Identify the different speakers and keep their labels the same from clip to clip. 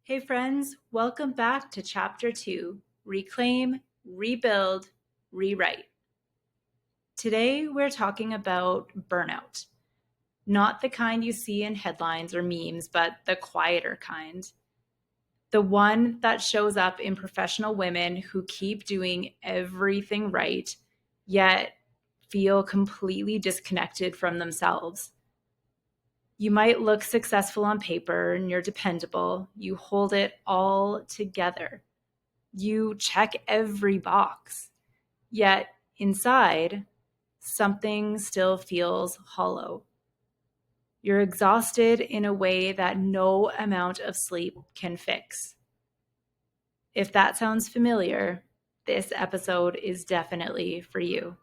Speaker 1: Hey friends, welcome back to Chapter 2 Reclaim, Rebuild, Rewrite. Today we're talking about burnout. Not the kind you see in headlines or memes, but the quieter kind. The one that shows up in professional women who keep doing everything right, yet feel completely disconnected from themselves. You might look successful on paper and you're dependable. You hold it all together. You check every box. Yet inside, something still feels hollow. You're exhausted in a way that no amount of sleep can fix. If that sounds familiar, this episode is definitely for you.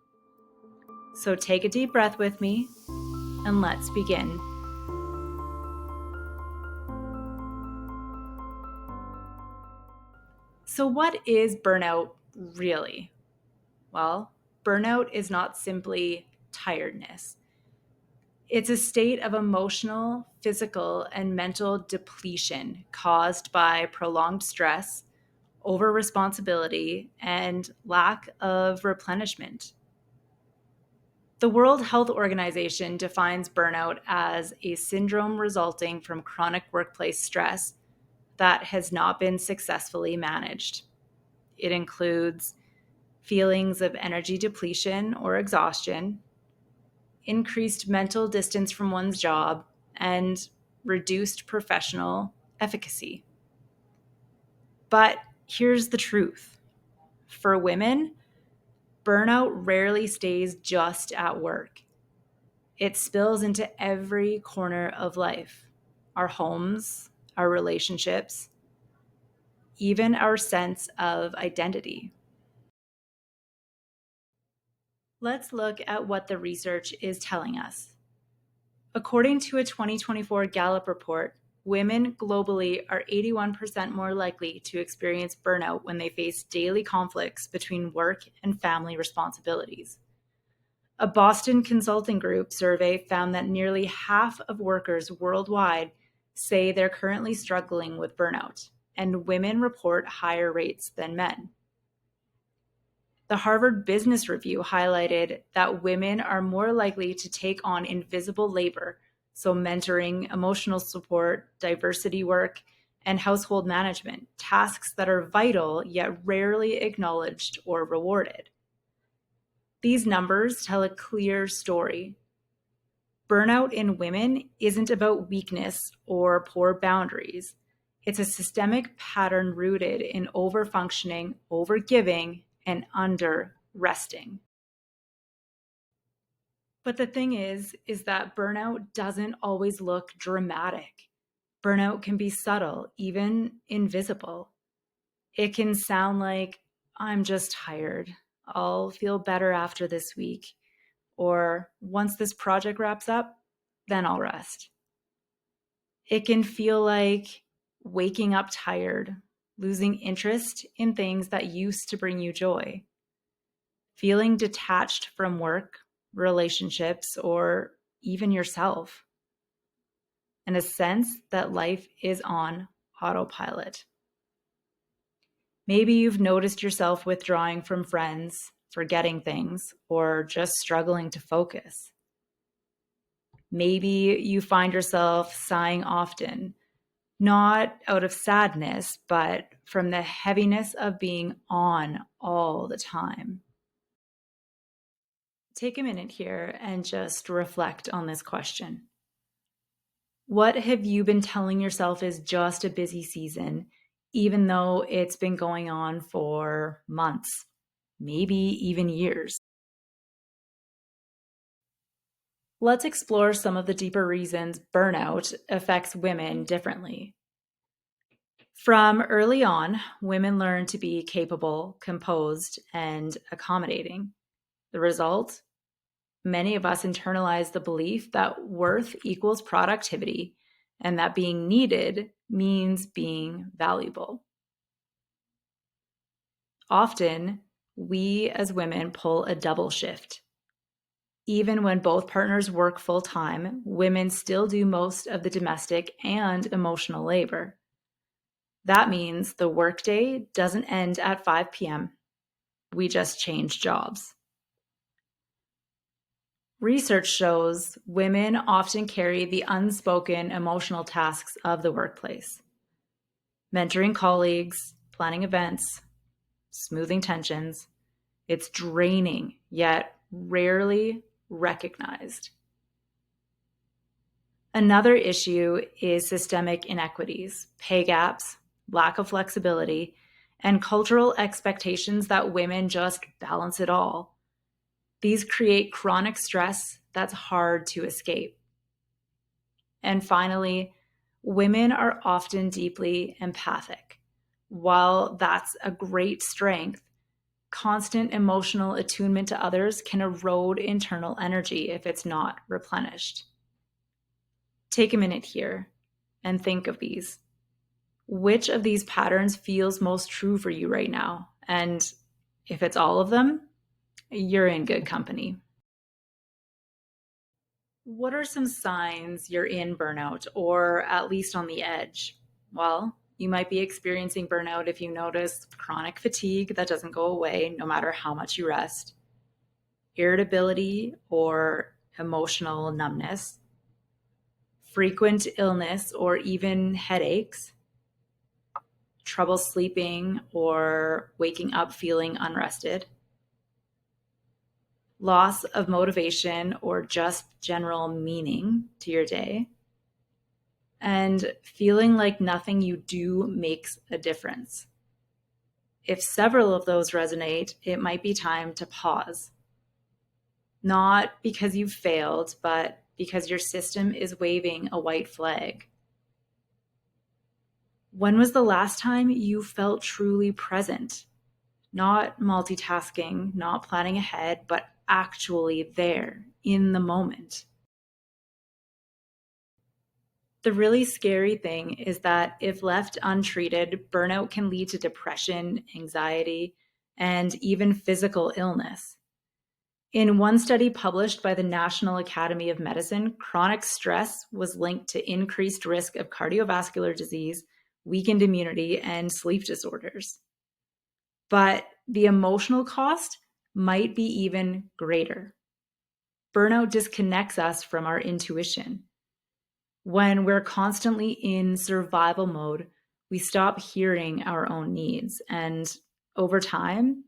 Speaker 1: So take a deep breath with me and let's begin. So, what is burnout really? Well, burnout is not simply tiredness. It's a state of emotional, physical, and mental depletion caused by prolonged stress, over responsibility, and lack of replenishment. The World Health Organization defines burnout as a syndrome resulting from chronic workplace stress that has not been successfully managed. It includes feelings of energy depletion or exhaustion, increased mental distance from one's job, and reduced professional efficacy. But here's the truth. For women, burnout rarely stays just at work. It spills into every corner of life, our homes, our relationships, even our sense of identity. Let's look at what the research is telling us. According to a 2024 Gallup report, women globally are 81% more likely to experience burnout when they face daily conflicts between work and family responsibilities. A Boston Consulting Group survey found that nearly half of workers worldwide say they're currently struggling with burnout, and women report higher rates than men. The Harvard Business Review highlighted that women are more likely to take on invisible labor, so mentoring, emotional support, diversity work, and household management, tasks that are vital yet rarely acknowledged or rewarded. These numbers tell a clear story. Burnout in women isn't about weakness or poor boundaries. It's a systemic pattern rooted in overfunctioning, overgiving, and under resting. But the thing is that burnout doesn't always look dramatic. Burnout can be subtle, even invisible. It can sound like, I'm just tired. I'll feel better after this week. Or once this project wraps up, then I'll rest. It can feel like waking up tired, losing interest in things that used to bring you joy, feeling detached from work, relationships, or even yourself, and a sense that life is on autopilot. Maybe you've noticed yourself withdrawing from friends, forgetting things, or just struggling to focus. Maybe you find yourself sighing often, not out of sadness, but from the heaviness of being on all the time. Take a minute here and just reflect on this question. What have you been telling yourself is just a busy season, even though it's been going on for months, maybe even years? Let's explore some of the deeper reasons burnout affects women differently. From early on, women learn to be capable, composed, and accommodating. The result? Many of us internalize the belief that worth equals productivity and that being needed means being valuable. Often, we as women pull a double shift. Even when both partners work full time, women still do most of the domestic and emotional labor. That means the workday doesn't end at 5 p.m. We just change jobs. Research shows women often carry the unspoken emotional tasks of the workplace: mentoring colleagues, planning events, smoothing tensions. It's draining, yet rarely recognized. Another issue is systemic inequities, pay gaps, lack of flexibility, and cultural expectations that women just balance it all. These create chronic stress that's hard to escape. And finally, women are often deeply empathic. While that's a great strength, constant emotional attunement to others can erode internal energy if it's not replenished. Take a minute here and think of these. Which of these patterns feels most true for you right now? And if it's all of them, you're in good company. What are some signs you're in burnout or at least on the edge? Well, you might be experiencing burnout if you notice chronic fatigue that doesn't go away no matter how much you rest, irritability or emotional numbness, frequent illness or even headaches, trouble sleeping or waking up feeling unrested, loss of motivation or just general meaning to your day, and feeling like nothing you do makes a difference. If several of those resonate, it might be time to pause. Not because you've failed, but because your system is waving a white flag. When was the last time you felt truly present? Not multitasking, not planning ahead, but actually there in the moment. The really scary thing is that if left untreated, burnout can lead to depression, anxiety, and even physical illness. In one study published by the National Academy of Medicine, chronic stress was linked to increased risk of cardiovascular disease, weakened immunity, and sleep disorders. But the emotional cost might be even greater. Burnout disconnects us from our intuition. When we're constantly in survival mode, we stop hearing our own needs, and over time,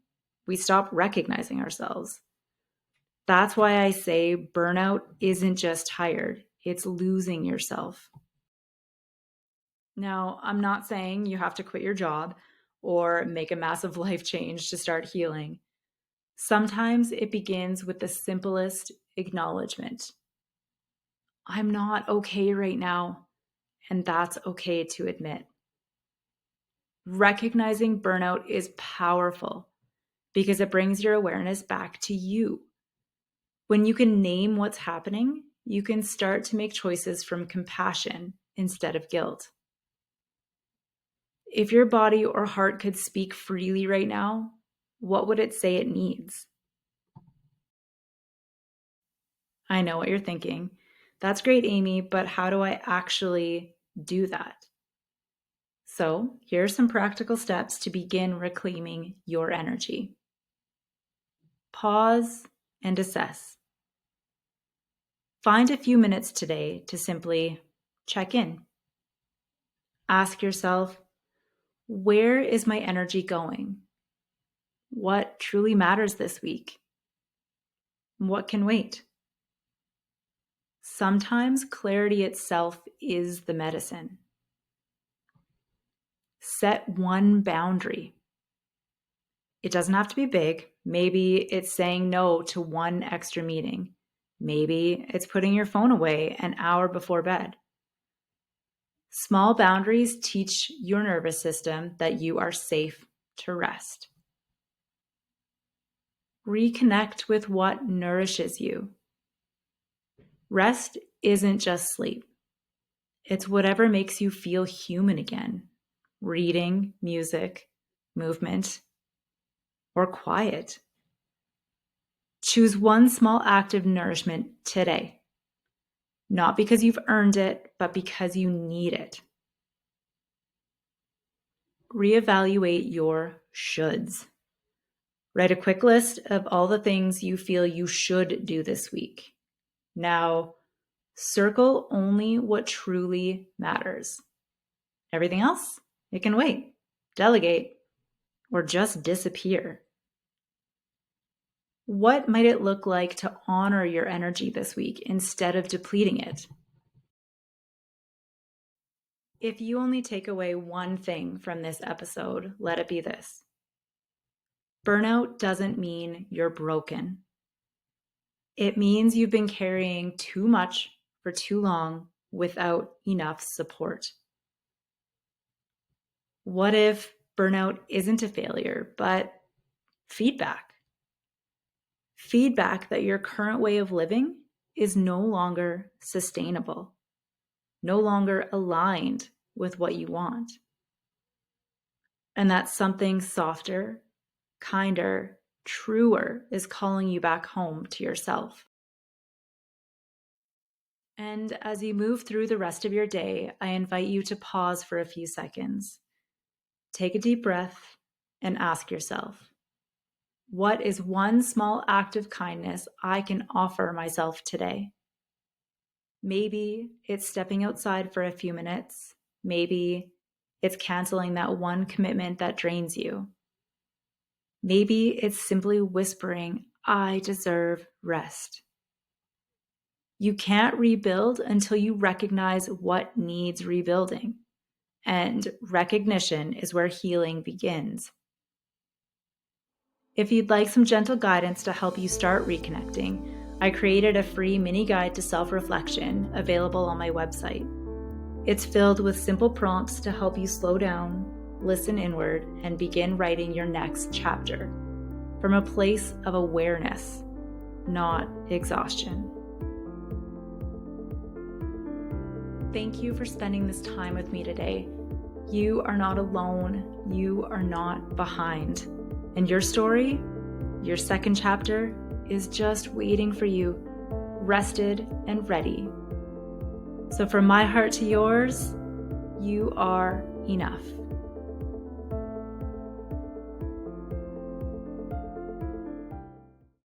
Speaker 1: we stop recognizing ourselves. That's why I say burnout isn't just tired, it's losing yourself. Now, I'm not saying you have to quit your job or make a massive life change to start healing. Sometimes it begins with the simplest acknowledgement. I'm not okay right now, and that's okay to admit. Recognizing burnout is powerful because it brings your awareness back to you. When you can name what's happening, you can start to make choices from compassion instead of guilt. If your body or heart could speak freely right now, what would it say it needs? I know what you're thinking. That's great, Amy, but how do I actually do that? So, here are some practical steps to begin reclaiming your energy. Pause and assess. Find a few minutes today to simply check in. Ask yourself, where is my energy going? What truly matters this week? What can wait? Sometimes clarity itself is the medicine. Set one boundary. It doesn't have to be big. Maybe it's saying no to one extra meeting. Maybe it's putting your phone away an hour before bed. Small boundaries teach your nervous system that you are safe to rest. Reconnect with what nourishes you. Rest isn't just sleep. It's whatever makes you feel human again. Reading, music, movement, or quiet. Choose one small act of nourishment today. Not because you've earned it, but because you need it. reevaluate your shoulds. Write a quick list of all the things you feel you should do this week. Now, circle only what truly matters. Everything else, it can wait, delegate, or just disappear. What might it look like to honor your energy this week instead of depleting it? If you only take away one thing from this episode, let it be this. Burnout doesn't mean you're broken. It means you've been carrying too much for too long without enough support. What if burnout isn't a failure, but feedback? Feedback that your current way of living is no longer sustainable, no longer aligned with what you want. And that something softer, kinder, truer is calling you back home to yourself. And as you move through the rest of your day, I invite you to pause for a few seconds. Take a deep breath and ask yourself, what is one small act of kindness I can offer myself today? Maybe it's stepping outside for a few minutes. Maybe it's canceling that one commitment that drains you. Maybe it's simply whispering, I deserve rest. You can't rebuild until you recognize what needs rebuilding. And recognition is where healing begins. If you'd like some gentle guidance to help you start reconnecting, I created a free mini guide to self-reflection available on my website. It's filled with simple prompts to help you slow down, listen inward, and begin writing your next chapter from a place of awareness, not exhaustion. Thank you for spending this time with me today. You are not alone. You are not behind. And your story, your second chapter, is just waiting for you, rested and ready. So from my heart to yours, you are enough.